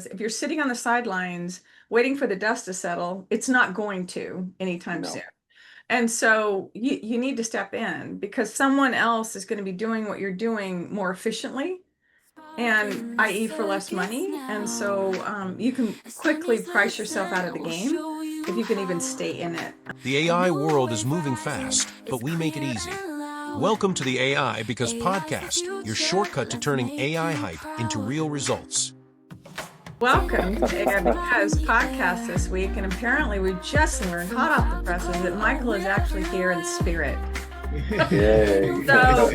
If you're sitting on the sidelines waiting for the dust to settle, it's not going to anytime soon. No. And so you need to step in because someone else is going to be doing what you're doing more efficiently and i.e. for less money. And so you can quickly price yourself out of the game if you can even stay in it. The AI world is moving fast, but we make it easy. Welcome to the AIBecause Podcast, your shortcut to turning AI hype into real results. Welcome to AIBecause Podcast this week, and apparently we just learned hot off the presses that Michael is actually here in spirit. Yay. So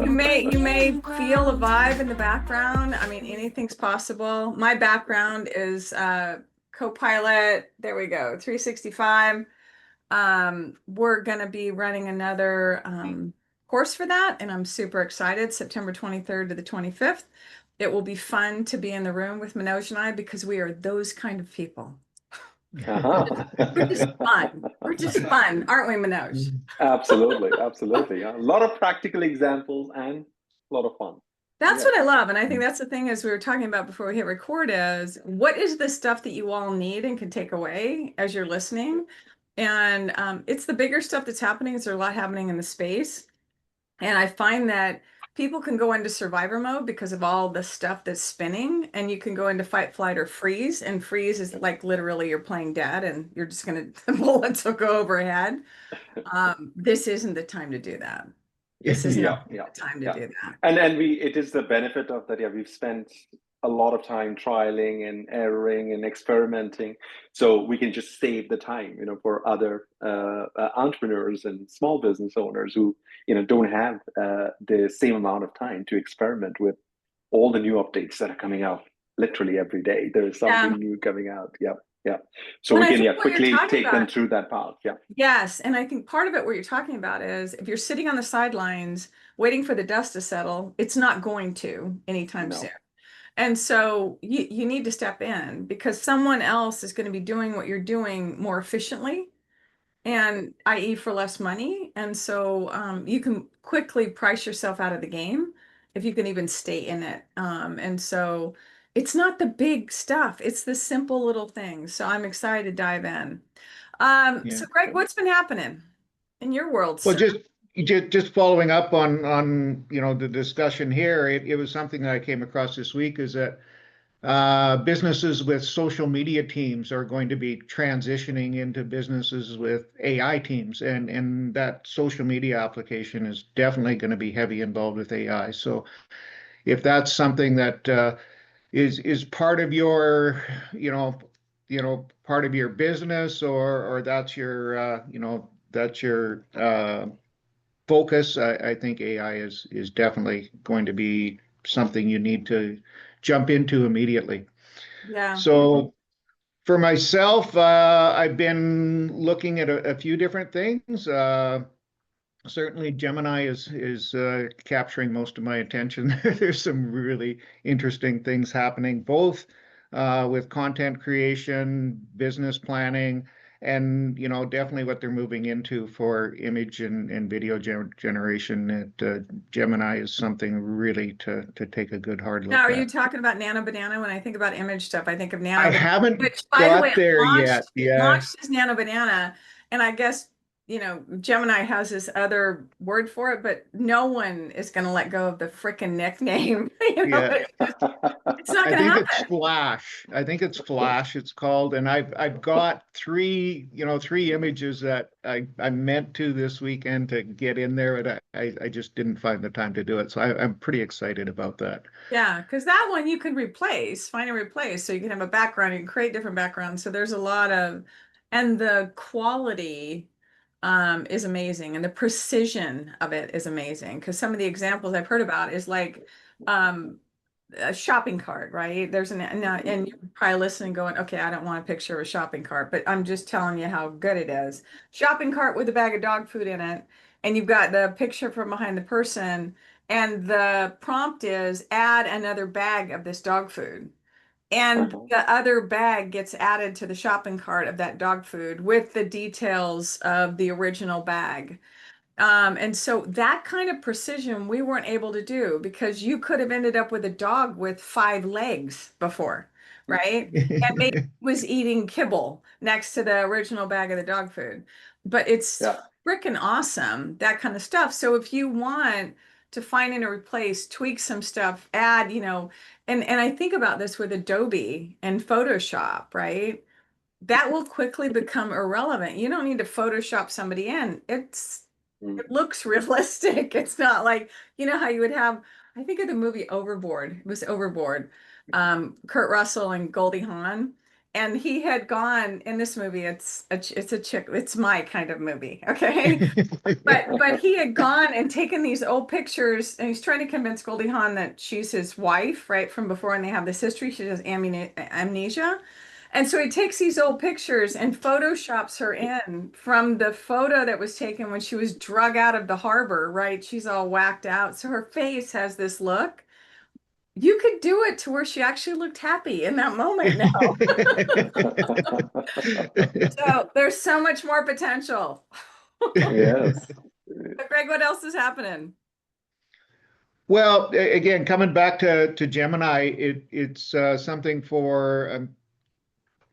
you may feel a vibe in the background. I mean, anything's possible. My background is Copilot. There we go, 365. We're going to be running another course for that, and I'm super excited. September 23rd to the 25th. It will be fun to be in the room with Manoj and I because we are those kind of people. We're just fun. We're just fun, aren't we, Manoj? Absolutely, absolutely. A lot of practical examples and a lot of fun. That's what I love. And I think that's the thing, as we were talking about before we hit record, is what is the stuff that you all need and can take away as you're listening? And it's the bigger stuff that's happening. There's a lot happening in the space. And I find that people can go into survivor mode because of all the stuff that's spinning, and you can go into fight, flight, or freeze. And freeze is like literally you're playing dead and you're just going to, the bullets will go overhead. This isn't the time to do that. This is not the time to do that. And it is the benefit of that. Yeah, we've spent a lot of time trialing and erroring and experimenting, so we can just save the time, for other entrepreneurs and small business owners who, don't have the same amount of time to experiment with all the new updates that are coming out literally every day. There is something new coming out. Yeah. So we can quickly take them through that path. Yeah. Yes. And I think part of it, what you're talking about is if you're sitting on the sidelines waiting for the dust to settle, it's not going to anytime soon. And so you need to step in because someone else is going to be doing what you're doing more efficiently and i.e. for less money. And so you can quickly price yourself out of the game if you can even stay in it. And so it's not the big stuff. It's the simple little things. So I'm excited to dive in. So Greg, what's been happening in your world? Well, just following up on the discussion here, it was something that I came across this week is that businesses with social media teams are going to be transitioning into businesses with AI teams, and that social media application is definitely going to be heavy involved with AI. So if that's something that is part of your part of your business, or that's your focus, I think AI is definitely going to be something you need to jump into immediately. Yeah. So for myself, I've been looking at a few different things. Certainly Gemini is capturing most of my attention. There's some really interesting things happening, both with content creation, business planning, and definitely what they're moving into for image and video generation. Gemini is something really to take a good hard look at. Now, are you talking about Nano Banana? When I think about image stuff, I think of Nano Banana. I haven't which, by the way, there yet. It launched as Nano Banana, and I guess Gemini has this other word for it, but no one is going to let go of the frickin' nickname. It's not going to happen. It's Flash. I think it's Flash. It's called, and I've got three images that I meant to this weekend to get in there, and I just didn't find the time to do it. So I'm pretty excited about that. Yeah, because that one you can find and replace, so you can have a background. You can create different backgrounds. So there's a lot of, and the quality is amazing, and the precision of it is amazing, because some of the examples I've heard about is like a shopping cart, right? There's and you're probably listening going, okay, I don't want a picture of a shopping cart, but I'm just telling you how good it is. Shopping cart with a bag of dog food in it, and you've got the picture from behind the person, and the prompt is add another bag of this dog food. And the other bag gets added to the shopping cart of that dog food with the details of the original bag. And so that kind of precision we weren't able to do because you could have ended up with a dog with 5 legs before, right? And maybe was eating kibble next to the original bag of the dog food. But it's Yeah. freaking awesome, that kind of stuff. So if you want to find and replace, tweak some stuff, add, and I think about this with Adobe and Photoshop, right? That will quickly become irrelevant. You don't need to Photoshop somebody in. It looks realistic. It's not like, how you would have, I think of the movie Overboard. It was Overboard. Kurt Russell and Goldie Hawn. And he had gone in this movie, it's a chick, it's my kind of movie, okay? But he had gone and taken these old pictures and he's trying to convince Goldie Hawn that she's his wife, right? From before, and they have this history. She has amnesia. And so he takes these old pictures and photoshops her in from the photo that was taken when she was drug out of the harbor, right? She's all whacked out. So her face has this look. You could do it to where she actually looked happy in that moment now. So there's so much more potential. Yes. But Greg, what else is happening? Well, again, coming back to Gemini, it's something for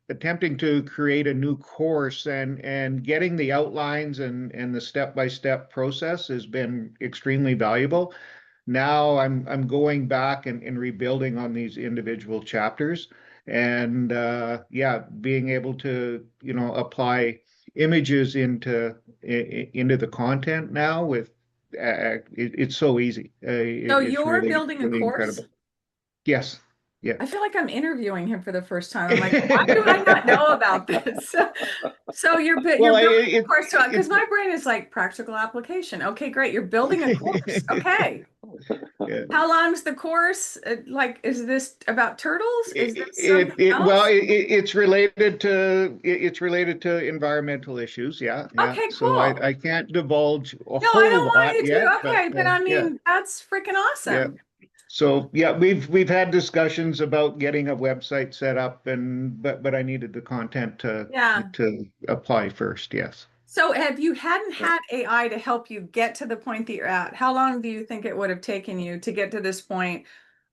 attempting to create a new course and getting the outlines and the step-by-step process has been extremely valuable. Now I'm going back and rebuilding on these individual chapters and being able to, apply images into the content now with it's so easy. So It's you're really, building a really course? incredible. Yes. Yeah. I feel like I'm interviewing him for the first time. I'm like, why do I not know about this? So you're building a course because my brain is like practical application. Okay, great. You're building a course. Okay. Yeah. How long's the course? Like, is this about turtles? Is this something else? Well, it's related to environmental issues. Yeah. Okay, So cool. I can't divulge a No, I whole don't want lot you to. yet. Okay, but I mean, that's freaking awesome. Yeah. So yeah, we've had discussions about getting a website set up, but I needed the content to apply first. Yes. So if you hadn't had AI to help you get to the point that you're at, how long do you think it would have taken you to get to this point?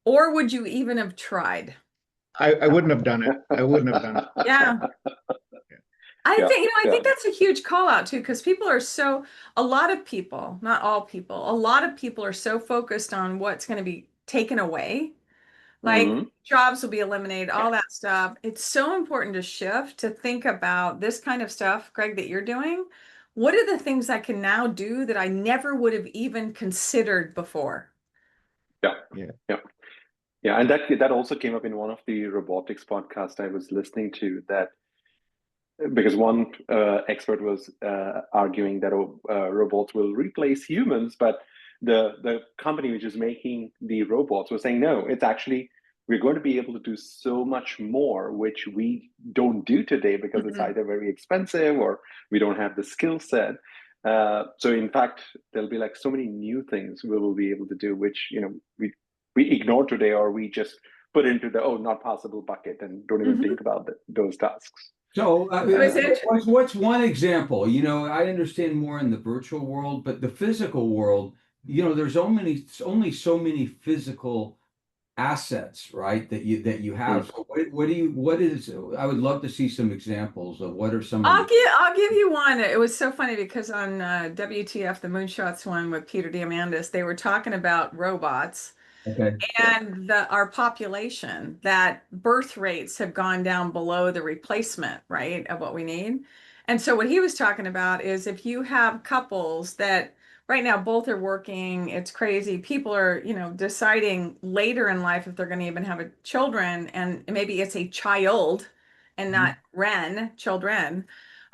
Or would you even have tried? I wouldn't have done it. I wouldn't have done it. Yeah. I think that's a huge call out too, because a lot of people, not all people, a lot of people are so focused on what's going to be taken away. Like jobs will be eliminated, all that stuff. It's so important to shift to think about this kind of stuff, Greg, that you're doing. What are the things I can now do that I never would have even considered before? Yeah, and that also came up in one of the robotics podcasts I was listening to, that because one expert was arguing that robots will replace humans, but the company which is making the robots was saying, no, it's actually, we're going to be able to do so much more, which we don't do today because it's either very expensive or we don't have the skill set. So in fact, there'll be like so many new things we will be able to do, which, we ignore today, or we just put into the not possible bucket and don't even think about those tasks. So what's one example? I understand more in the virtual world, but the physical world, there's only so many physical assets, right? That you have. So what is? I would love to see some examples of what are some. I'll give you one. It was so funny because on WTF, the Moonshots one with Peter Diamandis, they were talking about robots. Okay. And our population, that birth rates have gone down below the replacement, right, of what we need. And so what he was talking about is if you have couples that right now both are working, it's crazy. People are, deciding later in life if they're going to even have children, and maybe it's a child and not children.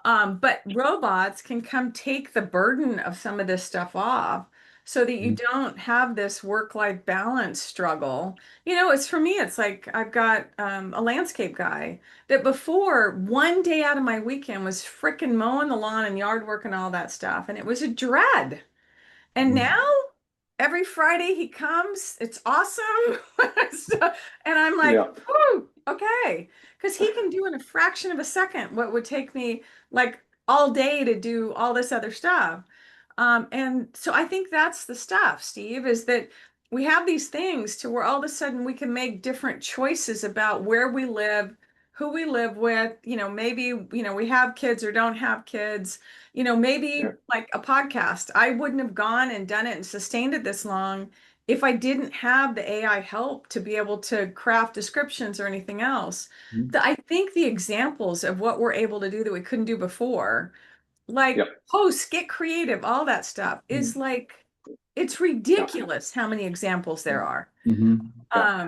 But robots can come take the burden of some of this stuff off, so that you don't have this work-life balance struggle. It's for me, it's like I've got a landscape guy that before, one day out of my weekend was frickin' mowing the lawn and yard work and all that stuff. And it was a dread. And now every Friday he comes, it's awesome. And I'm like, whew, okay. Because he can do in a fraction of a second what would take me like all day to do all this other stuff. And so I think that's the stuff, Steve, is that we have these things to where all of a sudden we can make different choices about where we live, who we live with, maybe, we have kids or don't have kids, maybe like a podcast. I wouldn't have gone and done it and sustained it this long if I didn't have the AI help to be able to craft descriptions or anything else. I think the examples of what we're able to do that we couldn't do before, like post, get creative, all that stuff is like, it's ridiculous how many examples there are. And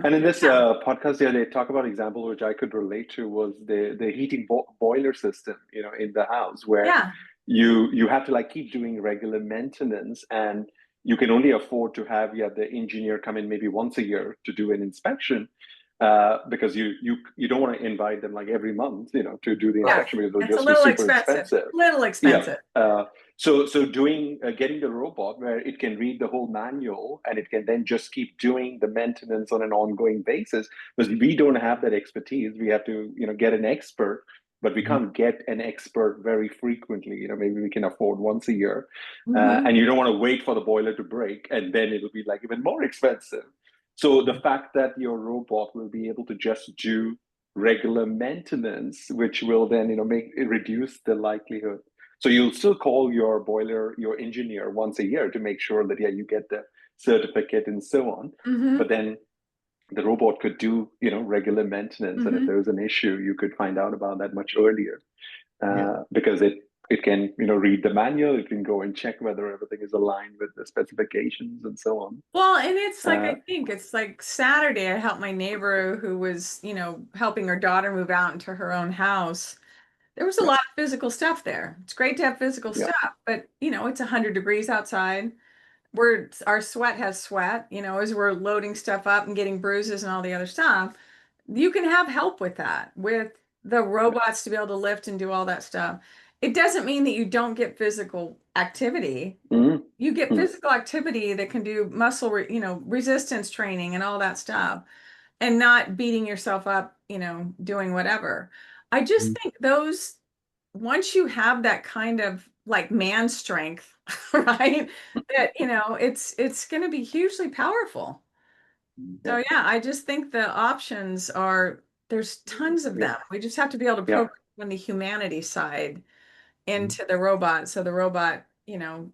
in this podcast, they talk about example which I could relate to was the heating boiler system, in the house where you have to like keep doing regular maintenance, and you can only afford to have the engineer come in maybe once a year to do an inspection. Because you don't want to invite them like every month, to do the inspection because they'll just be super expensive. Little expensive. So doing getting the robot where it can read the whole manual and it can then just keep doing the maintenance on an ongoing basis, because we don't have that expertise. We have to get an expert, but we can't get an expert very frequently. Maybe we can afford once a year, and you don't want to wait for the boiler to break and then it'll be like even more expensive. So the fact that your robot will be able to just do regular maintenance, which will then, reduce the likelihood. So you'll still call your engineer once a year to make sure that, you get the certificate and so on. But then the robot could do, regular maintenance. And if there's an issue, you could find out about that much earlier because it can, read the manual. It can go and check whether everything is aligned with the specifications and so on. Well, and it's like, I think it's like Saturday, I helped my neighbor who was, helping her daughter move out into her own house. There was a lot of physical stuff there. It's great to have physical stuff, but it's 100 degrees outside. Our sweat has sweat, as we're loading stuff up and getting bruises and all the other stuff. You can have help with that, with the robots to be able to lift and do all that stuff. It doesn't mean that you don't get physical activity. You get physical activity that can do muscle, resistance training and all that stuff, and not beating yourself up, doing whatever. I just think once you have that kind of like man strength, right? That, it's going to be hugely powerful. So yeah, I just think the options there's tons of them. We just have to be able to program on the humanity side into the robot, so the robot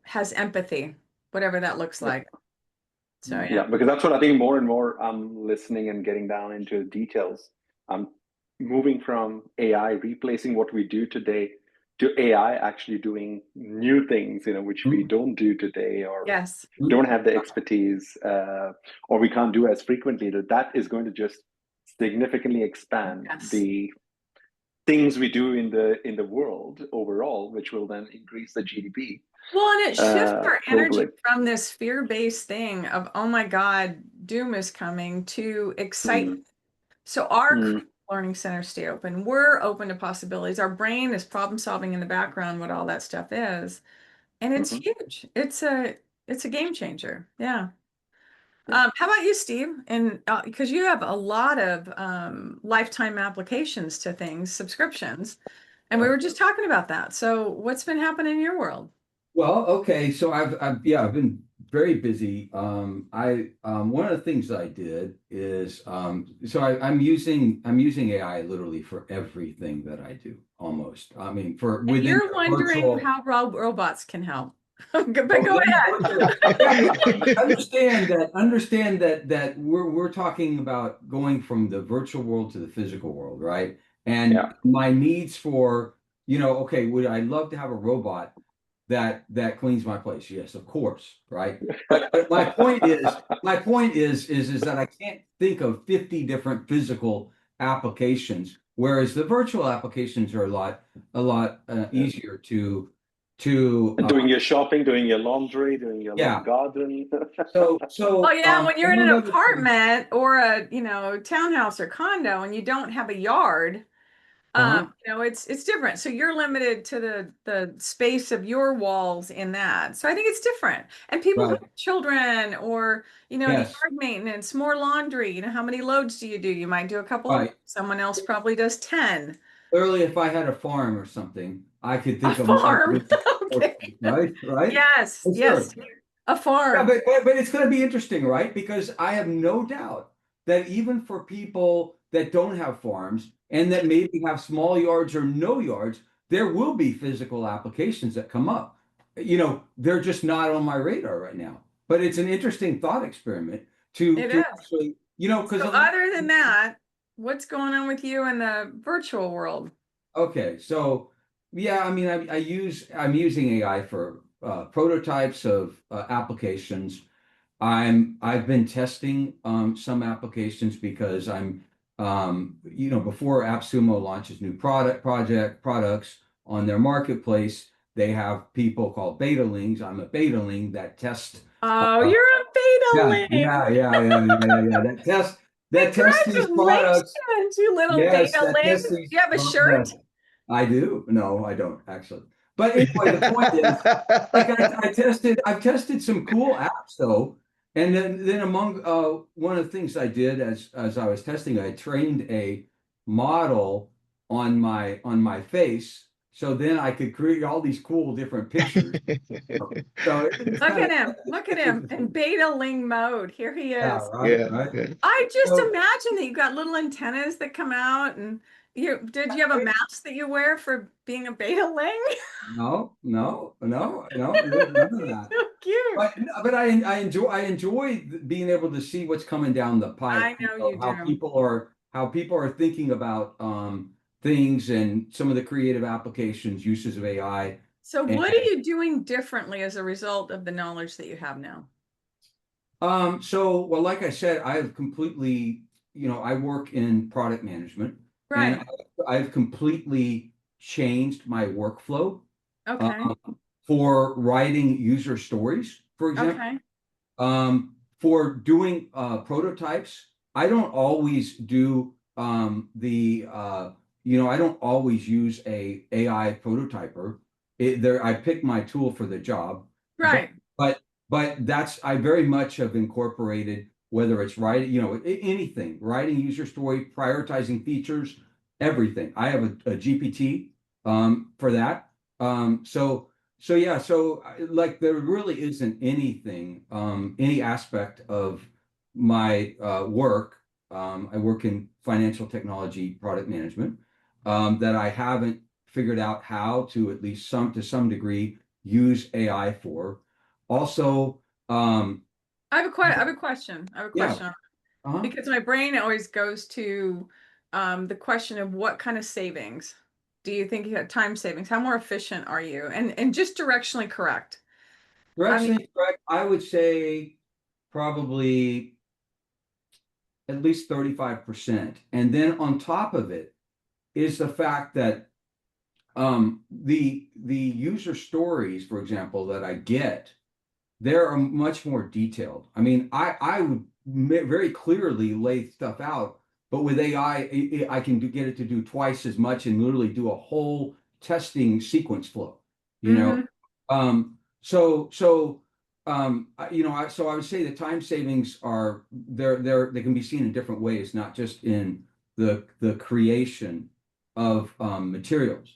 has empathy, whatever that looks like. So because that's what I think more and more I'm listening and getting down into details. I'm moving from AI replacing what we do today to AI actually doing new things, which we don't do today or don't have the expertise or we can't do as frequently. That is going to just significantly expand the things we do in the world overall, which will then increase the GDP. Well, and it shifts our energy from this fear-based thing of, oh my God, doom is coming, to excitement. So our learning centers stay open. We're open to possibilities. Our brain is problem solving in the background, what all that stuff is. And it's huge. It's a game changer. Yeah. How about you, Steve? And because you have a lot of lifetime applications to things, subscriptions, and we were just talking about that. So what's been happening in your world? Well, okay. So I've been very busy. One of the things that I did is so I'm using AI literally for everything that I do, almost. I mean, you're wondering how robots can help. But go ahead. Understand that we're talking about going from the virtual world to the physical world, right? And my needs for, okay, would I love to have a robot that cleans my place? Yes, of course, right? But my point is that I can't think of 50 different physical applications, whereas the virtual applications are a lot easier to doing your shopping, doing your laundry, doing your garden. So when you're in an apartment or a townhouse or condo and you don't have a yard, it's different. So you're limited to the space of your walls in that. So I think it's different. And people who have children or yard maintenance, more laundry. How many loads do? You might do a couple. Of someone else probably does 10. Clearly, if I had a farm or something, I could think of farm. Okay. Right? Yes. A farm. but it's going to be interesting, right? Because I have no doubt that even for people that don't have farms and that maybe have small yards or no yards, there will be physical applications that come up. They're just not on my radar right now. But it's an interesting thought experiment to It is. actually, because So other than that, what's going on with you in the virtual world? Okay, so yeah, I mean, I'm using AI for prototypes of applications. I've been testing some applications because before AppSumo launches new products on their marketplace, they have people called betalings. I'm a betaling that test. Oh, you're a beta Yeah. That test these products. Congratulations, you little Yes, beta that ling. test these. You have a shirt? I do. No, I don't actually. But anyway, the point is, like I've tested some cool apps though. And then among one of the things I did as I was testing, I trained a model on my face, so then I could create all these cool different pictures. So Look at him in beta ling mode. Here he yeah, is. right. I just So- imagine that you've got little antennas that come out, and did you have a mask that you wear for being a beta ling? No, there's none of that. So cute. But I enjoy being able to see what's coming down the pipe. I know you how do. people are thinking about things and some of the creative applications, uses of AI. So what are you doing differently as a result of the knowledge that you have now? Well, like I said, I have completely, I work in product management, Right. and I've completely changed my workflow. Okay. For writing user stories, for example. Okay. For doing prototypes, I don't always do I don't always use a AI prototyper. I pick my tool for the job. Right. But I very much have incorporated, whether it's writing, anything, writing user story, prioritizing features, everything. I have a GPT for that. Like there really isn't anything, any aspect of my work. I work in financial technology product management, that I haven't figured out how to, at least to some degree, use AI for. Also, I have a question. Yeah. Because my brain always goes to the question of what kind of savings do you think you have, time savings? How more efficient are you? And just directionally correct. Directionally correct, I would say probably at least 35%. And then on top of it is the fact that the user stories, for example, that I get, they're much more detailed. I mean, I would very clearly lay stuff out, but with AI, I can get it to do twice as much and literally do a whole testing sequence flow. So I would say the time savings are they can be seen in different ways, not just in the creation of materials.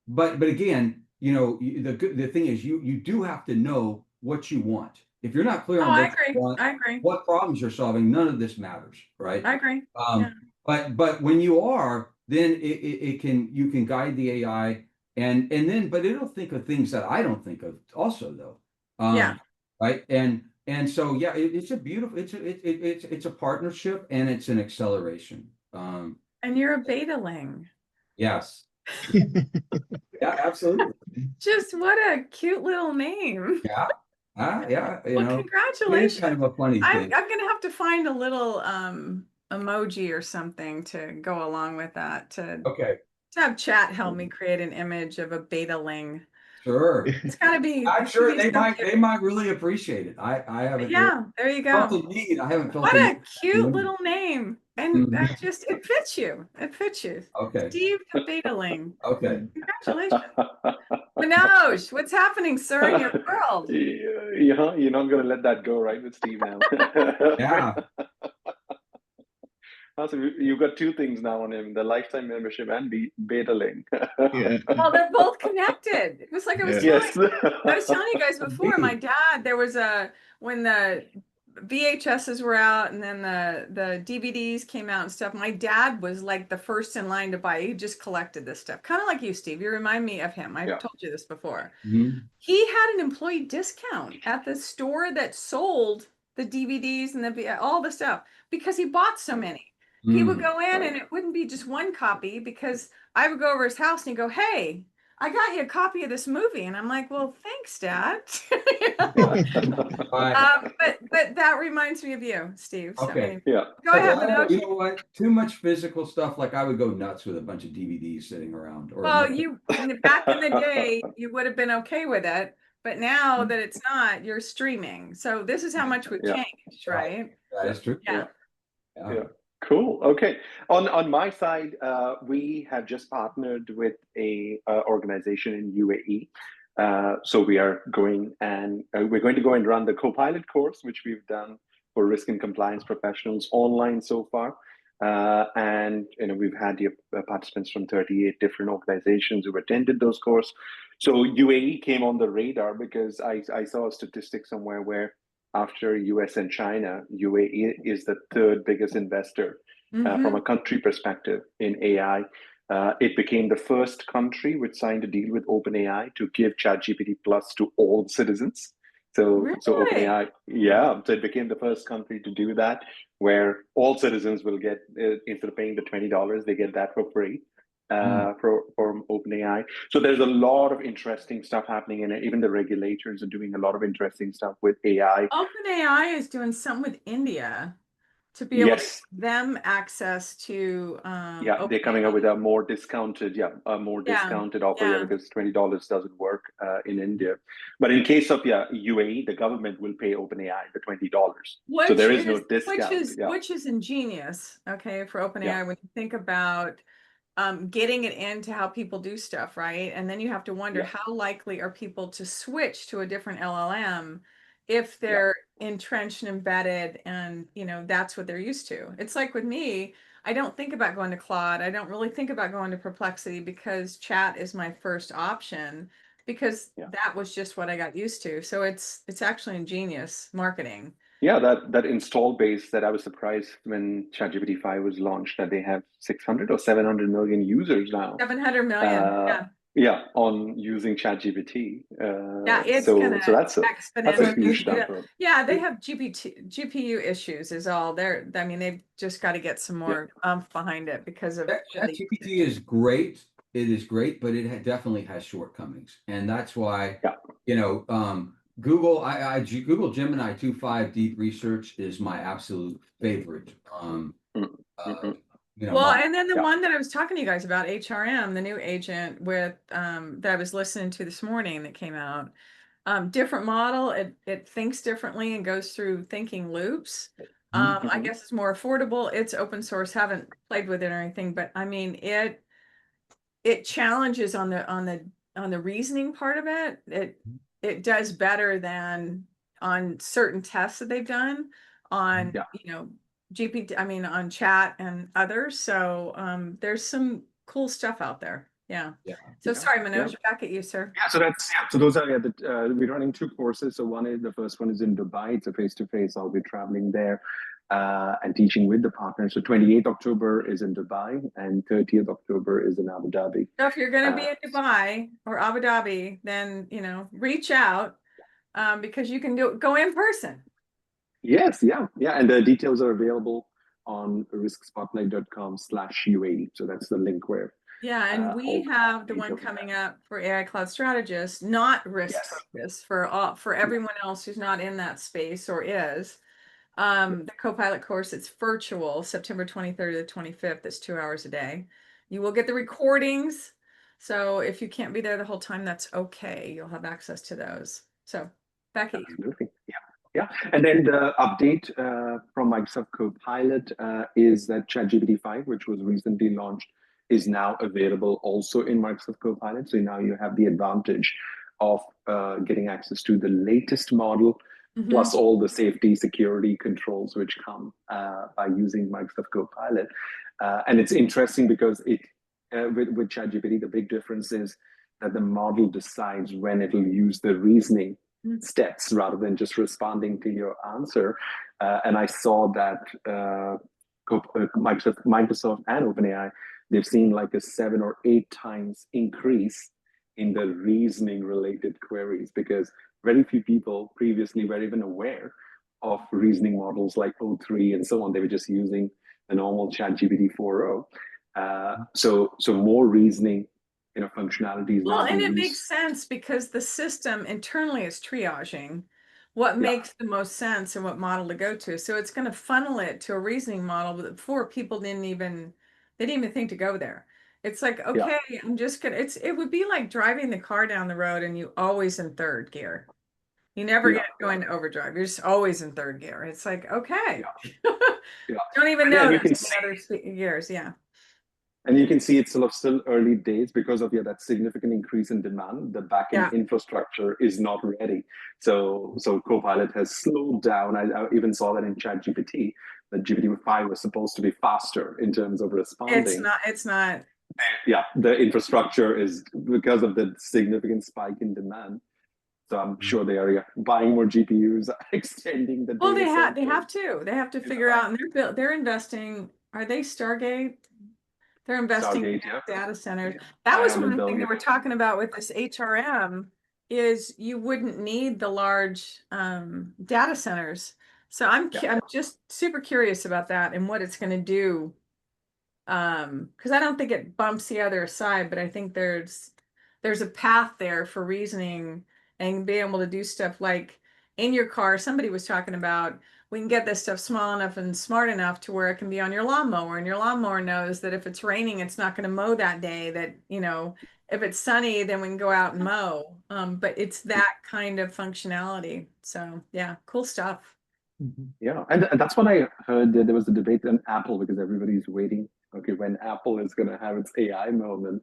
But again, the thing is you do have to know what you want. If you're not clear on I what you agree. want, I agree. what problems you're solving, none of this matters, right? I agree. Yeah. But when you are, then you can guide the AI but it'll think of things that I don't think of also though. Yeah. Right. And so yeah, it's a beautiful, it's a partnership and it's an acceleration. And you're a betaling. Yes. Yeah, absolutely. Just what a cute little name. Yeah. Yeah. Well, congratulations. It's kind of a funny I'm thing. gonna have to find a little emoji or something to go along with that Okay. to have chat help me create an image of a betaling. Sure. It's gotta be. I'm sure they so might really appreciate it. I haven't. Yeah, there you go. Felt the need. I haven't felt What the a need. cute little name. And Mhm. that just, it fits you. It fits you. Okay. Steve the Betaling. Okay. Congratulations. Manoj, what's happening, sir, in your world? You're not going to let that go, right, with Steve now? Yeah. Awesome. You got two things now on him: the lifetime membership and beta link. Yeah. Well, they're both connected. It was like Yeah. Yes. I was telling you guys before, my dad, there was when the VHSs were out and then the DVDs came out and stuff, my dad was like the first in line to buy. He just collected this stuff. Kind of like you, Steve. You remind me of him. I've Yeah. told you this before. Mhm. He had an employee discount at the store that sold the DVDs and all the stuff because he bought so many. He would go in and it wouldn't be just one copy because I would go over his house and he'd go, "Hey, I got you a copy of this movie." And I'm like, "Well, thanks, Dad." You know? Right. But that reminds me of you, Steve. So Okay. anyway, Yeah. go ahead, Well, Manoj. you know what? Too much physical stuff. Like I would go nuts with a bunch of DVDs sitting around. Or Well, back in the day, you would have been okay with it, but now that it's not, you're streaming. So this is how much we've Yeah. changed, right? that is true. Yeah. Yeah. Cool. Okay. On my side, we have just partnered with a organization in UAE. So we are going and we're going to go and run the Copilot course, which we've done for risk and compliance professionals online so far. And we've had the participants from 38 different organizations who attended those courses. So UAE came on the radar because I saw a statistic somewhere where after US and China, UAE is the third biggest investor from a country perspective in AI. It became the first country which signed a deal with OpenAI to give ChatGPT Plus to all citizens. So OpenAI, so it became the first country to do that, where all citizens will get, instead of paying the $20, they get that for free from OpenAI. So there's a lot of interesting stuff happening, and even the regulators are doing a lot of interesting stuff with AI. OpenAI is doing something with India to be able to give them access to they're coming up with a more discounted offer, because $20 doesn't work in India. But in case of UAE, the government will pay OpenAI the $20. So there is no discount. Which is ingenious, okay, for OpenAI when you think about getting it into how people do stuff, right? And then you have to wonder how likely are people to switch to a different LLM if they're entrenched and embedded and that's what they're used to. It's like with me, I don't think about going to Claude. I don't really think about going to Perplexity because chat is my first option because that was just what I got used to. So it's actually ingenious marketing. Yeah, that install base that I was surprised when ChatGPT 5 was launched that they have 600 or 700 million users now. 700 million, on using ChatGPT. It's so that's exponentially. a huge number. Yeah, they have GPU issues is all. They've just got to get some more behind it because of ChatGPT is great. It is great, but it definitely has shortcomings, and that's why Google Gemini 2.5 Deep Research is my absolute favorite. And then the one that I was talking to you guys about, HRM, the new agent with that I was listening to this morning that came out. Different model, it thinks differently and goes through thinking loops. I guess it's more affordable. It's open source. Haven't played with it or anything, but I mean it challenges on the reasoning part of it. It does better than on certain tests that they've done on GPT, on chat and others. So there's some cool stuff out there. So sorry, Manoj, back at you, sir. So those are we're running two courses. So the first one is in Dubai. It's a face-to-face. I'll be traveling there and teaching with the partners. So 28th October is in Dubai and 30th October is in Abu Dhabi. So if you're going to be in Dubai or Abu Dhabi, then reach out because you can go in person. Yes, and the details are available on riskspotlight.com/UAE. So that's the link where. And we have the one coming up for AI Cloud Strategists, not risk focus for everyone else who's not in that space or is. The Copilot course, it's virtual, September 23rd to the 25th. It's 2 hours a day. You will get the recordings. So if you can't be there the whole time, that's okay. You'll have access to those. So back at you. Absolutely. Yeah. And then the update from Microsoft Copilot is that ChatGPT 5, which was recently launched, is now available also in Microsoft Copilot. So now you have the advantage of getting access to the latest model plus all the safety security controls which come by using Microsoft Copilot. And it's interesting because with ChatGPT, the big difference is that the model decides when it'll use the reasoning steps rather than just responding to your answer. And I saw that Microsoft and OpenAI, they've seen like a 7 or 8 times increase in the reasoning related queries, because very few people previously were even aware of reasoning models like O3 and so on. They were just using the normal ChatGPT 4.0. So more reasoning, functionalities. Well, and it makes sense because the system internally is triaging what makes the most sense and what model to go to. So it's going to funnel it to a reasoning model that before people didn't even think to go there. It's like, okay, I'm just gonna, it would be like driving the car down the road and you always in third gear. You never get going to overdrive. You're just always in third gear. It's like, okay. Don't even know you can other gears. Yeah. And you can see it's still early days because of that significant increase in demand. The backend infrastructure is not ready. So Copilot has slowed down. I even saw that in ChatGPT, that GPT-5 was supposed to be faster in terms of responding. It's not. Yeah, the infrastructure is because of the significant spike in demand. So I'm sure they are buying more GPUs, extending the. Well, they have to figure out, and they're investing. Are they Stargate? They're investing in data centers. That was one thing they were talking about with this HRM, is you wouldn't need the large data centers. So I'm just super curious about that and what it's going to do. Because I don't think it bumps the other side, but I think there's a path there for reasoning and being able to do stuff like in your car. Somebody was talking about, we can get this stuff small enough and smart enough to where it can be on your lawnmower, and your lawnmower knows that if it's raining, it's not going to mow that day, that, if it's sunny, then we can go out and mow. But it's that kind of functionality. So yeah, cool stuff. Yeah, and that's what I heard. There was a debate on Apple because everybody's waiting, when Apple is going to have its AI moment.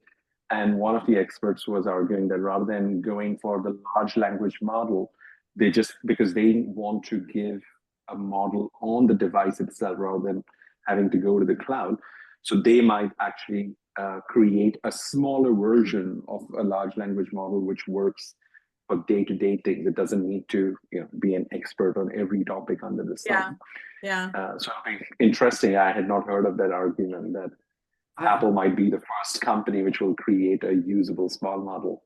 And one of the experts was arguing that rather than going for the large language model, because they want to give a model on the device itself rather than having to go to the cloud. So they might actually create a smaller version of a large language model which works for day-to-day things. It doesn't need to be an expert on every topic under the sun. So it'll be interesting. I had not heard of that argument that Apple might be the first company which will create a usable small model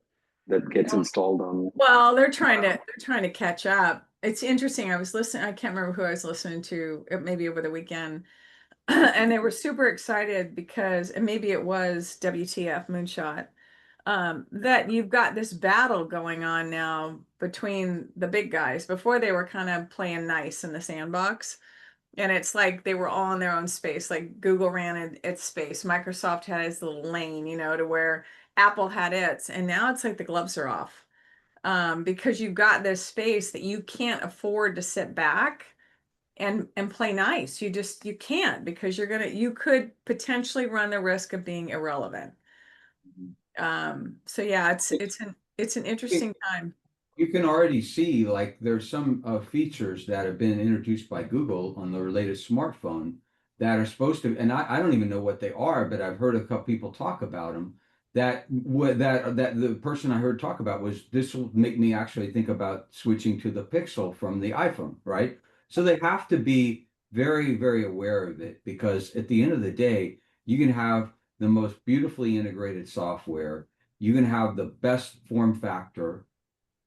that gets installed on. Well, they're trying to catch up. It's interesting. I can't remember who I was listening to, maybe over the weekend, and they were super excited because, and maybe it was WTF Moonshot, that you've got this battle going on now between the big guys. Before they were kind of playing nice in the sandbox. And it's like they were all in their own space. Like Google ran its space. Microsoft had its little lane, to where Apple had its. And now it's like the gloves are off. Because you've got this space that you can't afford to sit back and play nice. You can't, because you could potentially run the risk of being irrelevant. So yeah, it's an interesting time. You can already see, like, there's some features that have been introduced by Google on their latest smartphone that are supposed to, and I don't even know what they are, but I've heard a couple people talk about them. That the person I heard talk about was, this will make me actually think about switching to the Pixel from the iPhone, right? So they have to be very, very aware of it, because at the end of the day, you can have the most beautifully integrated software, you can have the best form factor,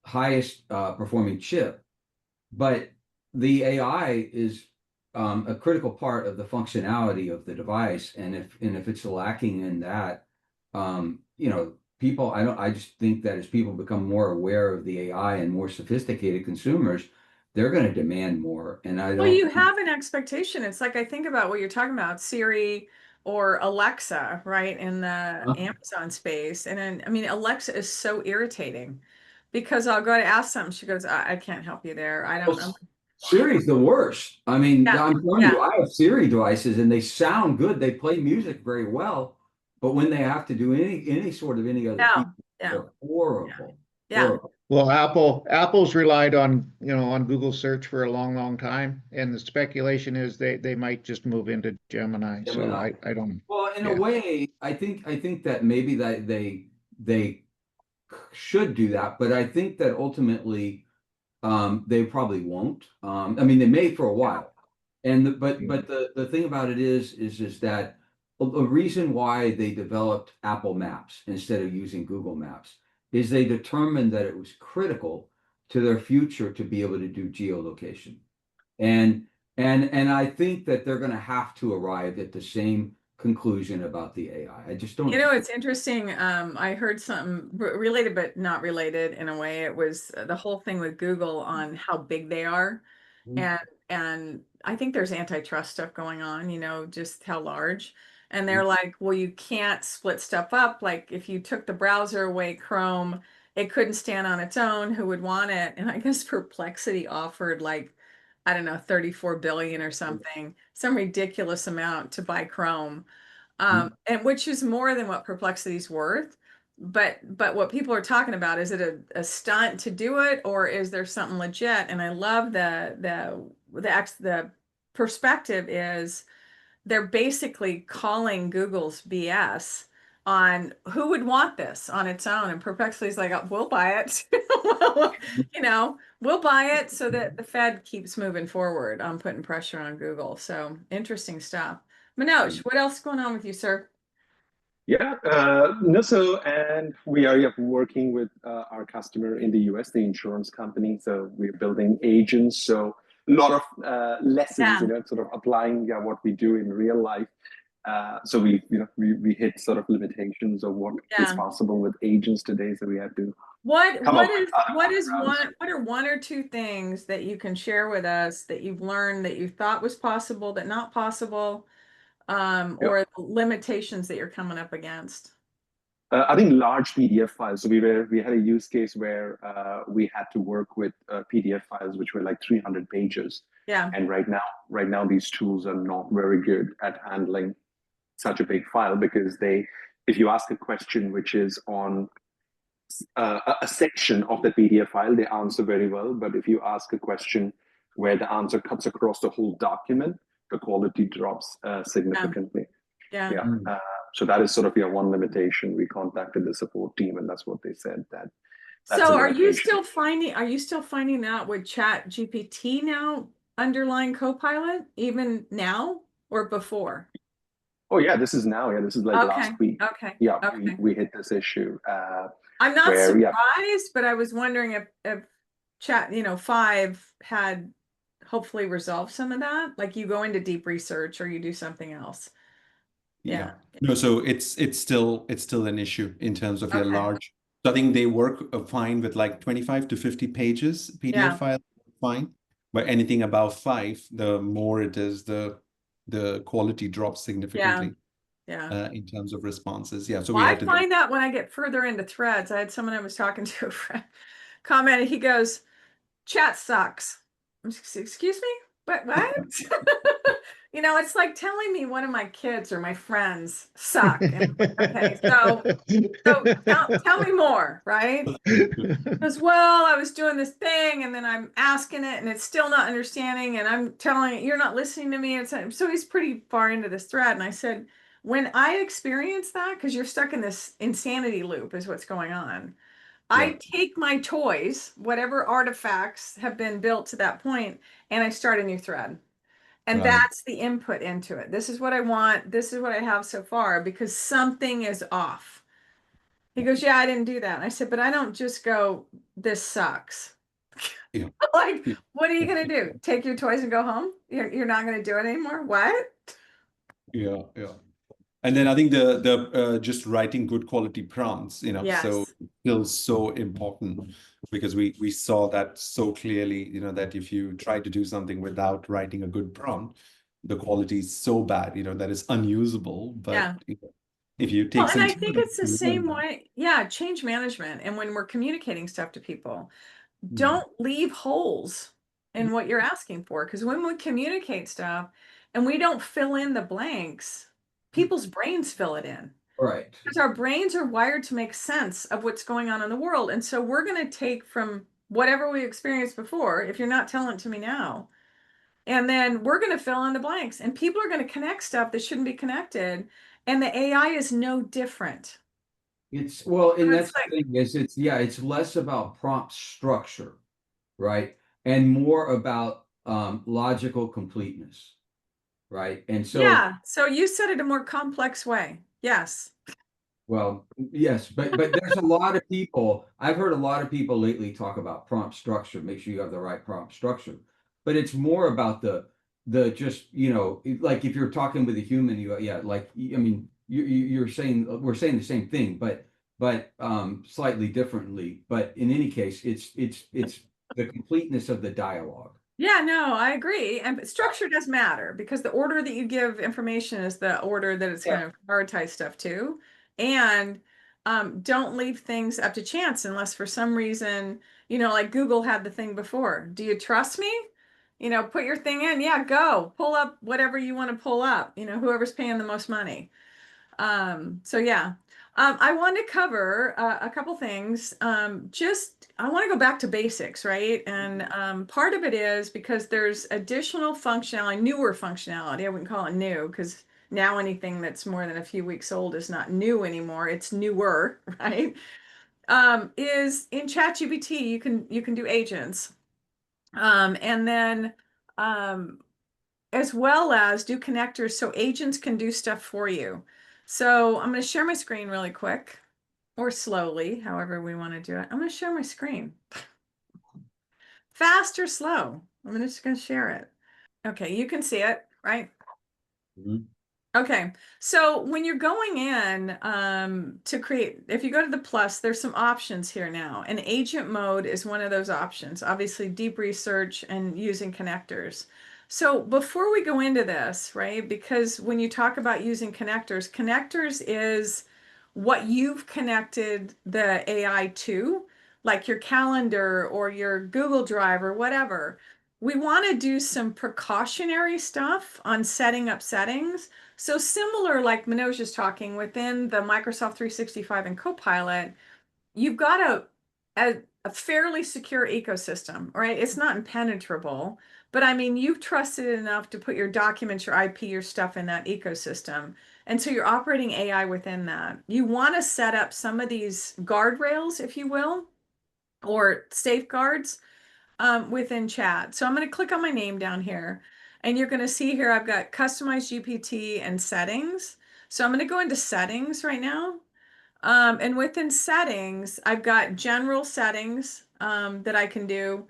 highest performing chip, but the AI is a critical part of the functionality of the device, and if it's lacking in that, people, I just think that as people become more aware of the AI and more sophisticated consumers, they're going to demand more. And well, you have an expectation. It's like, I think about what you're talking about, Siri or Alexa, right, in the Amazon space. And then, I mean, Alexa is so irritating, because I'll go to ask something, she goes, I can't help you there. I don't know. Siri's the worst. I mean, I'm telling you, I have Siri devices and they sound good. They play music very well, but when they have to do any sort of any other feature, they're horrible. Yeah. Sure. Well, Apple's relied on, on Google search for a long, long time, and the speculation is they might just move into Gemini. So Gemini. I don't, Well, in a yeah. way, I think that maybe that they should do that, but I think that ultimately they probably won't. I mean, they may for a while. And but the thing about it is that the reason why they developed Apple Maps instead of using Google Maps is they determined that it was critical to their future to be able to do geolocation. And and I think that they're going to have to arrive at the same conclusion about the AI. I just don't. It's interesting. I heard something related, but not related in a way. It was the whole thing with Google on how big they are. Mhm. And I think there's antitrust stuff going on, just how large. And they're like, well, you can't split stuff up. Like if you took the browser away, Chrome, it couldn't stand on its own. Who would want it? And I guess Perplexity offered like, I don't know, 34 billion or something, some ridiculous amount to buy Chrome. And which is more than what Perplexity's worth. But what people are talking about, is it a stunt to do it, or is there something legit? And I love the perspective is they're basically calling Google's BS on who would want this on its own. And Perplexity's like, "Oh, we'll buy it." Well, we'll buy it so that the Fed keeps moving forward on putting pressure on Google. So interesting stuff. Manoj, what else is going on with you, sir? Yeah, no, so, and we are working with our customer in the US, the insurance company. So we're building agents. So a lot of lessons, Yeah, sort of applying what we do in real life. So we hit sort of limitations of what is yeah. possible with agents today. So we have to What come up what with is other what is workarounds. what are one or two things that you can share with us that you've learned that you thought was possible, but not possible, Yep. or the limitations that you're coming up against? I think large PDF files. So we had a use case where we had to work with PDF files which were like 300 pages, Yeah, and right now these tools are not very good at handling such a big file, because if you ask a question which is on a section of the PDF file, they answer very well. But if you ask a question where the answer cuts across the whole document, the quality drops yeah, significantly. yeah. Yeah. So that is sort of one limitation. We contacted the support team, and that's what they said, that that's a So limitation. are you still finding out with Chat GPT now underlying Copilot, even now or before? Oh yeah, this is now. Yeah, this is like last Okay, week. okay, Yeah, okay. we hit this issue I'm not where surprised, but I was wondering if chat, 5 had hopefully resolved some of that. Like you go into deep research or you do something else. Yeah. Yeah. No, so it's still an issue in terms of your Okay. large. So I think they work fine with like 25 to 50 pages PDF Yeah. file, fine. But anything above 5, the more it is, the quality drops Yeah. significantly Yeah. in terms of responses. Yeah, so Well, we I had to do. find that when I get further into threads, I had someone I was talking to, a friend, commented, he goes, chat sucks. Excuse me? What? It's like telling me one of my kids or my friends suck. And I'm like, okay, so tell me more, right? Because, well, I was doing this thing and then I'm asking it and it's still not understanding. And I'm telling it, you're not listening to me. So he's pretty far into this thread. And I said, when I experience that, because you're stuck in this insanity loop, is what's going on. Yeah, I take my toys, whatever artifacts have been built to that point, and I start a new thread. And right. that's the input into it. This is what I want. This is what I have so far because something is off. He goes, yeah, I didn't do that. And I said, but I don't just go, this sucks. Yeah, Like, yeah, what are you going to do? Take your toys and go home? You're not going to do it anymore? What? yeah, yeah. And then I think the just writing good quality prompts, so Yes. still so important, because we saw that so clearly, that if you try to do something without writing a good prompt, the quality is so bad, that it's unusable. Yeah. But if you Well, take and some I time think it's the to learn same that. way. Yeah, change management. And when we're communicating stuff to people, Mm. don't leave holes in what you're asking for. Because when we communicate stuff and we don't fill in the blanks, people's brains fill it in. Right. Because our brains are wired to make sense of what's going on in the world. And so we're going to take from whatever we experienced before, if you're not telling it to me now, and then we're going to fill in the blanks. And people are going to connect stuff that shouldn't be connected. And the AI is no different. It's well, and It's that's like, the thing is it's less about prompt structure, right? And more about logical completeness, right? And so, yeah. So you said it a more complex way. Yes. well, yes, but there's a lot of people, I've heard a lot of people lately talk about prompt structure, make sure you have the right prompt structure. But it's more about the just, like if you're talking with a human, yeah, like I mean, you're saying we're saying the same thing, but slightly differently. But in any case, it's the completeness of the dialogue. Yeah, no, I agree. And structure does matter because the order that you give information is the order that it's going to prioritize stuff to. And don't leave things up to chance unless for some reason, like Google had the thing before. Do you trust me? Put your thing in. Yeah, go. Pull up whatever you want to pull up, whoever's paying the most money. So yeah, I want to cover a couple things. Just I want to go back to basics, right? And part of it is because there's additional functionality, newer functionality. I wouldn't call it new because now anything that's more than a few weeks old is not new anymore. It's newer, right? Is in ChatGPT, you can do agents. And then as well as do connectors so agents can do stuff for you. So I'm going to share my screen really quick or slowly, however we want to do it. I'm going to share my screen. Fast or slow? I'm just going to share it. Okay, you can see it, right? Mhm. Okay, so when you're going in to create, if you go to the plus, there's some options here now. And agent mode is one of those options, obviously deep research and using connectors. So before we go into this, right, because when you talk about using connectors, connectors is what you've connected the AI to, like your calendar or your Google Drive or whatever. We want to do some precautionary stuff on setting up settings. So similar, like Manoj is talking, within the Microsoft 365 and Copilot, you've got a fairly secure ecosystem, right? It's not impenetrable, but I mean, you've trusted it enough to put your documents, your IP, your stuff in that ecosystem. And so you're operating AI within that. You want to set up some of these guardrails, if you will, or safeguards within chat. So I'm going to click on my name down here and you're going to see here I've got customized GPT and settings. So I'm going to go into settings right now. And within settings, I've got general settings that I can do.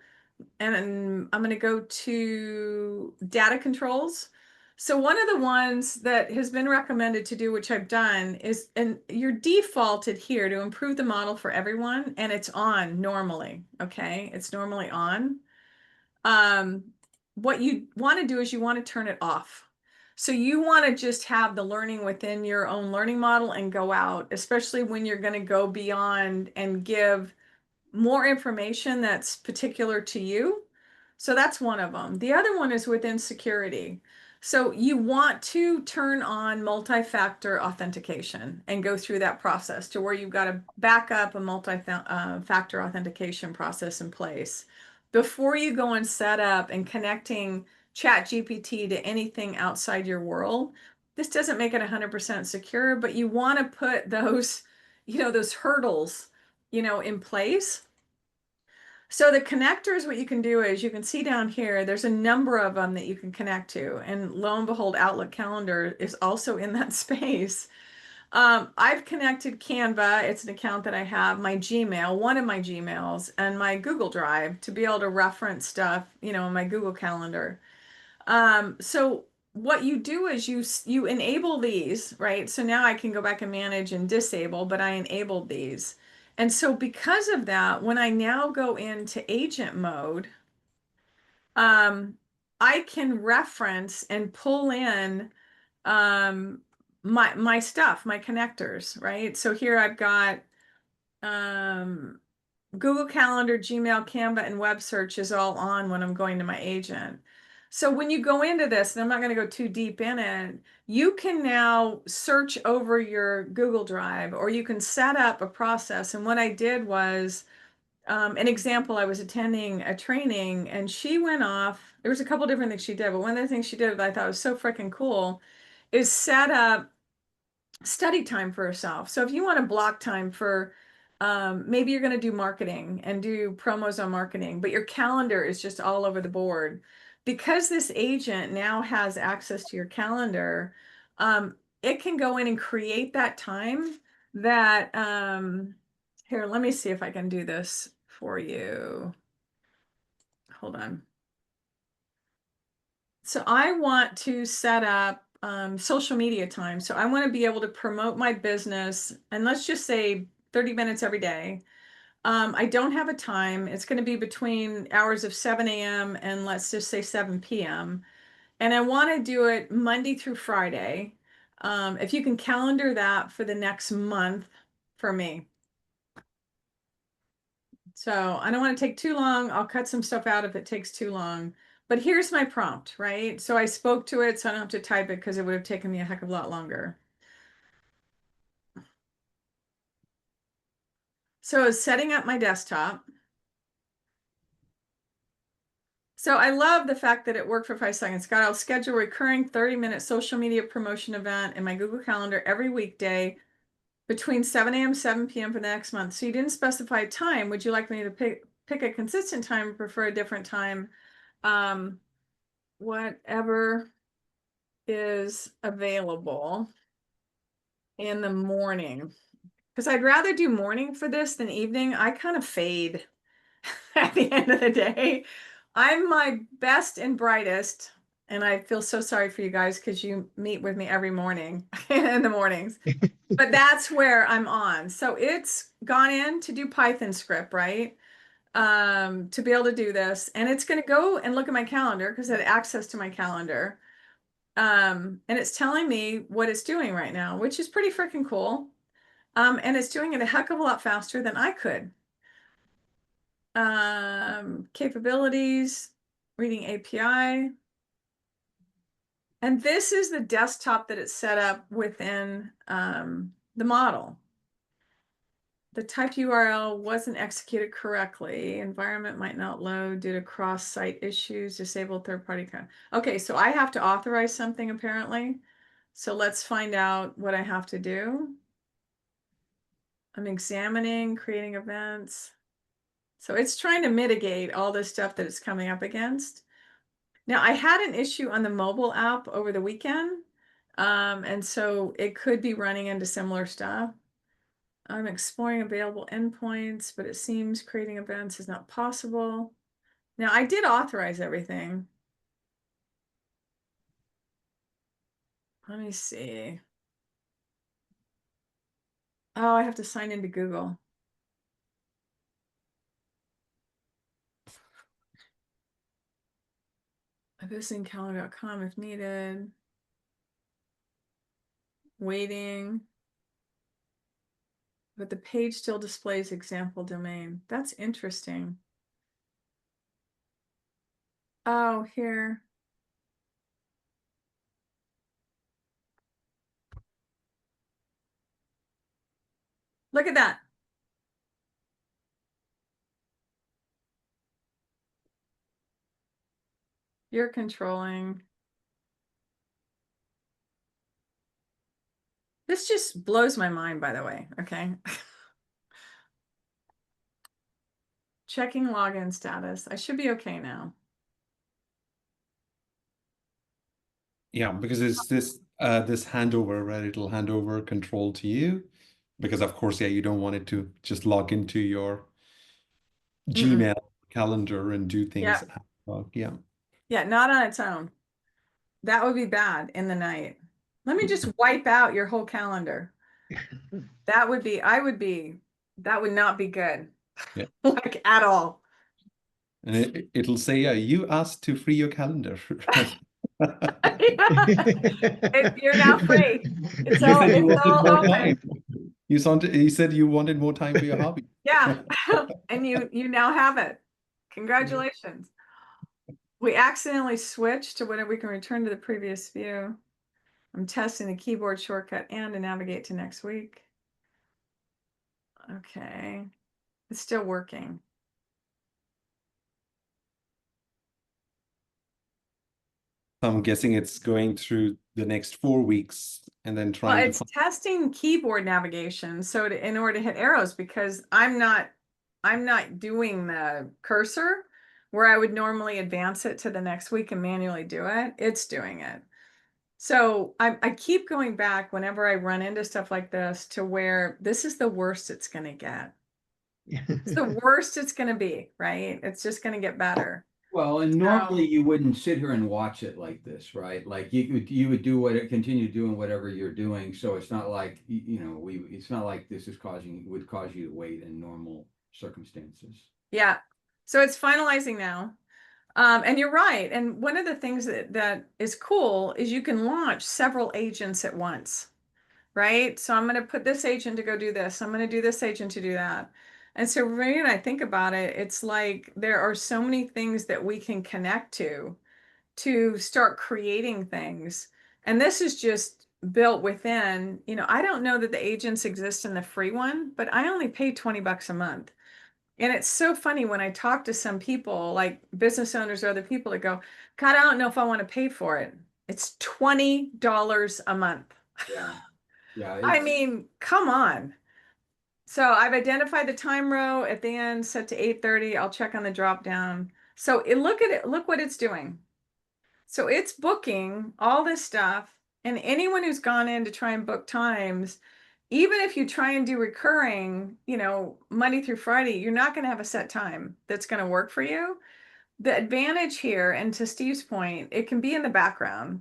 And I'm going to go to data controls. So one of the ones that has been recommended to do, which I've done, is, and you're defaulted here to improve the model for everyone, and it's on normally, okay? It's normally on. What you want to do is you want to turn it off. So you want to just have the learning within your own learning model and go out, especially when you're going to go beyond and give more information that's particular to you. So that's one of them. The other one is within security. So you want to turn on multi-factor authentication and go through that process to where you've got to back up a multi-factor authentication process in place before you go and set up and connecting ChatGPT to anything outside your world. This doesn't make it 100% secure, but you want to put those, those hurdles, in place. So the connectors, what you can do is you can see down here, there's a number of them that you can connect to. And lo and behold, Outlook Calendar is also in that space. I've connected Canva. It's an account that I have, my Gmail, one of my Gmails, and my Google Drive to be able to reference stuff, in my Google Calendar. So what you do is you enable these, right? So now I can go back and manage and disable, but I enabled these. And so because of that, when I now go into agent mode, I can reference and pull in my stuff, my connectors, right? So here I've got Google Calendar, Gmail, Canva, and web search is all on when I'm going to my agent. So when you go into this, and I'm not going to go too deep in it, you can now search over your Google Drive, or you can set up a process. And what I did was, an example, I was attending a training and she went off. There was a couple different things she did, but one of the things she did that I thought was so freaking cool is set up study time for herself. So if you want to block time for, maybe you're going to do marketing and do promos on marketing, but your calendar is just all over the board. Because this agent now has access to your calendar, it can go in and create that time that, here, let me see if I can do this for you. Hold on. So I want to set up social media time. So I want to be able to promote my business, and let's just say 30 minutes every day. I don't have a time. It's going to be between hours of 7 a.m. and let's just say 7 p.m. And I want to do it Monday through Friday. If you can calendar that for the next month for me. So I don't want to take too long. I'll cut some stuff out if it takes too long. But here's my prompt, right? So I spoke to it, so I don't have to type it because it would have taken me a heck of a lot longer. So I was setting up my desktop. So I love the fact that it worked for 5 seconds. Scott, I'll schedule a recurring 30-minute social media promotion event in my Google Calendar every weekday between 7 a.m. and 7 p.m. for the next month. So you didn't specify a time. Would you like me to pick a consistent time or prefer a different time? Whatever is available in the morning. Because I'd rather do morning for this than evening. I kind of fade at the end of the day. I'm my best and brightest, and I feel so sorry for you guys because you meet with me every morning in the mornings. But that's where I'm on. So it's gone in to do Python script, right? To be able to do this. And it's going to go and look at my calendar because I had access to my calendar. And it's telling me what it's doing right now, which is pretty freaking cool. And it's doing it a heck of a lot faster than I could. Capabilities, reading API. And this is the desktop that it's set up within the model. The typed URL wasn't executed correctly. Environment might not load due to cross-site issues, disabled third-party code. Okay, so I have to authorize something apparently. So let's find out what I have to do. I'm examining, creating events. So it's trying to mitigate all this stuff that it's coming up against. Now, I had an issue on the mobile app over the weekend. And so it could be running into similar stuff. I'm exploring available endpoints, but it seems creating events is not possible. Now, I did authorize everything. Let me see. Oh, I have to sign into Google. Visiting calendar.com if needed. Waiting. But the page still displays example domain. That's interesting. Oh, here. Look at that. You're controlling. This just blows my mind, by the way. Okay. Checking login status. I should be okay now. Yeah, because it's this handover, right? It'll hand over control to you, because of course, yeah, you don't want it to just log into your Gmail calendar and do things. Yeah. ad hoc. Yeah. Yeah, not on its own. That would be bad in the night. Let me just wipe out your whole calendar. That would not be good. Yeah. Like at all. And it'll say, yeah, you asked to free your calendar. You're now free. It's You all, said you it's wanted all more open. time. You said you wanted more time for your hobby. Yeah. And you now have it. Congratulations. We accidentally switched to whatever we can return to the previous view. I'm testing the keyboard shortcut and to navigate to next week. Okay. It's still working. I'm guessing it's going through the next 4 weeks and then Well, trying to it's find. testing keyboard navigation. So in order to hit arrows, because I'm not doing the cursor where I would normally advance it to the next week and manually do it. It's doing it. So I keep going back whenever I run into stuff like this to where this is the worst it's going to get. It's the worst it's going to be, right? It's just going to get better. Well, and normally you wouldn't sit here and watch it like this, right? Like you would do continue doing whatever you're doing. So it's not like, it's not like this would cause you to wait in normal circumstances. Yeah. So it's finalizing now. And you're right. And one of the things that is cool is you can launch several agents at once, right? So I'm going to put this agent to go do this. I'm going to do this agent to do that. And so when I think about it, it's like there are so many things that we can connect to start creating things. And this is just built within, I don't know that the agents exist in the free one, but I only pay $20 a month. And it's so funny when I talk to some people, like business owners or other people that go, God, I don't know if I want to pay for it. It's $20 a month. Yeah. Yeah. I mean, come on. So I've identified the time row at the end, set to 8:30. I'll check on the drop down. So look at it, look what it's doing. So it's booking all this stuff. And anyone who's gone in to try and book times, even if you try and do recurring, Monday through Friday, you're not going to have a set time that's going to work for you. The advantage here, and to Steve's point, it can be in the background,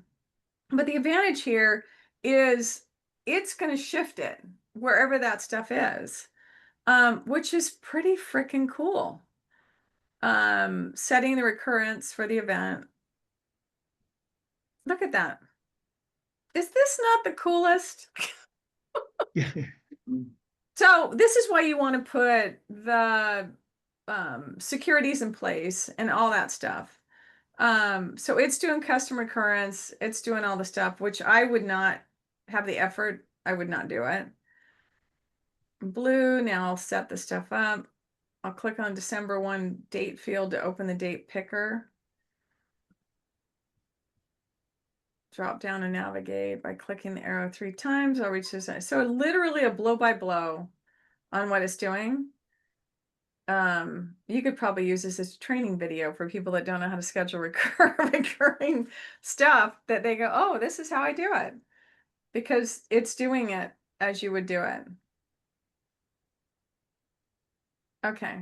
but the advantage here is it's going to shift it wherever that stuff is, which is pretty freaking cool. Setting the recurrence for the event. Look at that. Is this not the coolest? So this is why you want to put the securities in place and all that stuff. So it's doing custom recurrence. It's doing all the stuff, which I would not have the effort. I would not do it. Blue, now I'll set the stuff up. I'll click on December 1 date field to open the date picker. Drop down and navigate by clicking the arrow 3 times. I'll reach this. So literally a blow by blow on what it's doing. You could probably use this as a training video for people that don't know how to schedule recurring stuff, that they go, oh, this is how I do it, because it's doing it as you would do it. Okay.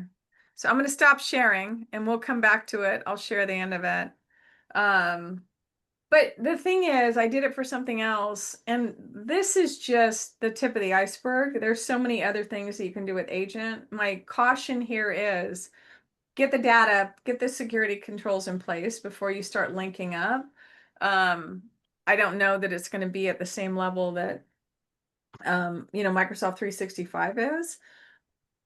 So I'm going to stop sharing and we'll come back to it. I'll share the end of it. But the thing is, I did it for something else, and this is just the tip of the iceberg. There's so many other things that you can do with agent. My caution here is get the data, get the security controls in place before you start linking up. I don't know that it's going to be at the same level that Microsoft 365 is,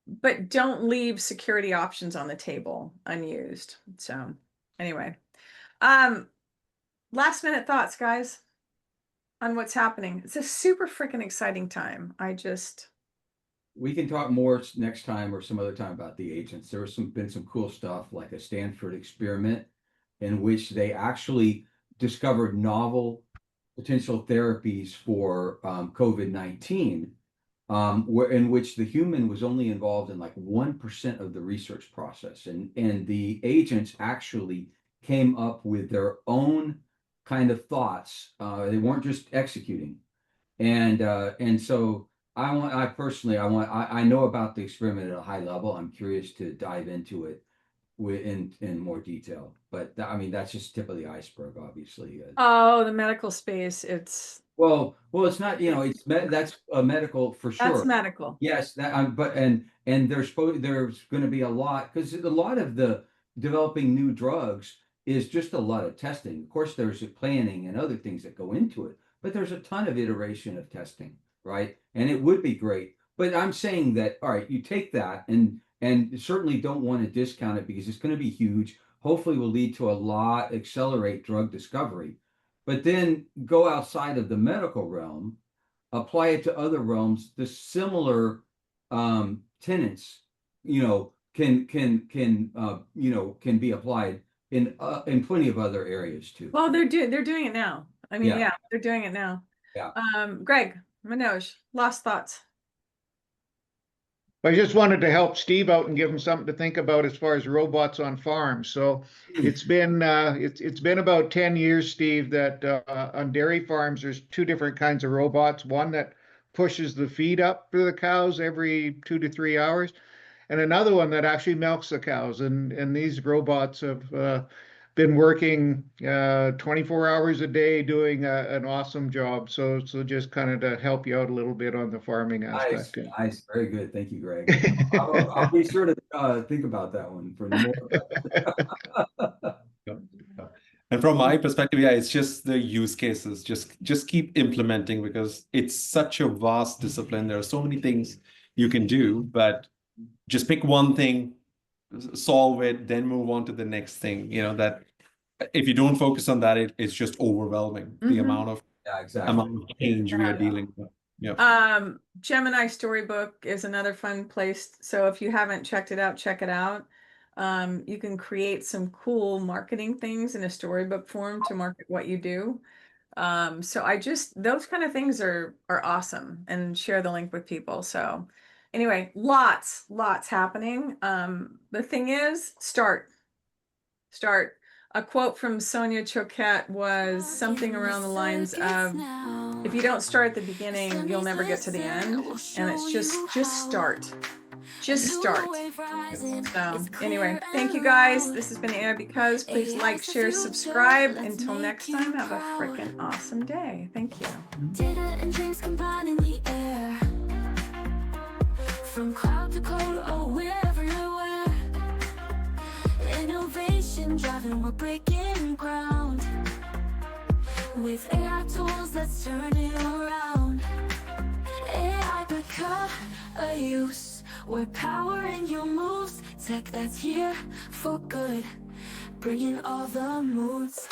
but don't leave security options on the table unused. So anyway, last minute thoughts, guys, on what's happening. It's a super freaking exciting time. We can talk more next time or some other time about the agents. There was been some cool stuff, like a Stanford experiment in which they actually discovered novel potential therapies for COVID-19, in which the human was only involved in like 1% of the research process, and the agents actually came up with their own kind of thoughts. They weren't just executing, and so I know about the experiment at a high level. I'm curious to dive into it in more detail, but that's just tip of the iceberg, obviously. Oh, the medical space. Well, it's not, that's a medical for sure. That's medical. Yes, and there's going to be a lot, because a lot of the developing new drugs is just a lot of testing. Of course, there's planning and other things that go into it, but there's a ton of iteration of testing, right? And it would be great. But I'm saying that, all right, you take that and certainly don't want to discount it, because it's going to be huge. hopefully will lead to accelerate drug discovery. But then go outside of the medical realm, apply it to other realms. The similar tenets, can be applied in plenty of other areas too. Well, they're doing it now. I mean, Yeah. they're doing it now. Yeah. Greg, Manoj, last thoughts. I just wanted to help Steve out and give him something to think about as far as robots on farms. So it's been about 10 years, Steve, that on dairy farms there's two different kinds of robots. One that pushes the feed up for the cows every 2 to 3 hours, and another one that actually milks the cows. And these robots have been working 24 hours a day doing an awesome job. So just kind of to help you out a little bit on the farming aspect. Nice, very good. Thank you, Greg. I'll be sure to think about that one for more. And from my perspective, it's just the use cases. Just keep implementing, because it's such a vast discipline. There are so many things you can do, but just pick one thing, solve it, then move on to the next thing. That if you don't focus on that, it's just overwhelming, the amount of change we are dealing with. Yeah. Gemini Storybook is another fun place. So if you haven't checked it out, check it out. You can create some cool marketing things in a storybook form to market what you do. So those kind of things are awesome, and share the link with people. So anyway, lots happening. The thing is, start. A quote from Sonia Choquette was something around the lines of, if you don't start at the beginning, you'll never get to the end. And it's just start. Just start. So anyway, thank you guys. This has been AI Because. Please like, share, subscribe. Until next time, have a freaking awesome day. Thank you. Data and dreams combined in the air. From cloud to code, oh, we're everywhere. Innovation driving, we're breaking ground. With AI tools, let's turn it around. AI because we're powering your moves. Tech that's here for good, bringing all the moods.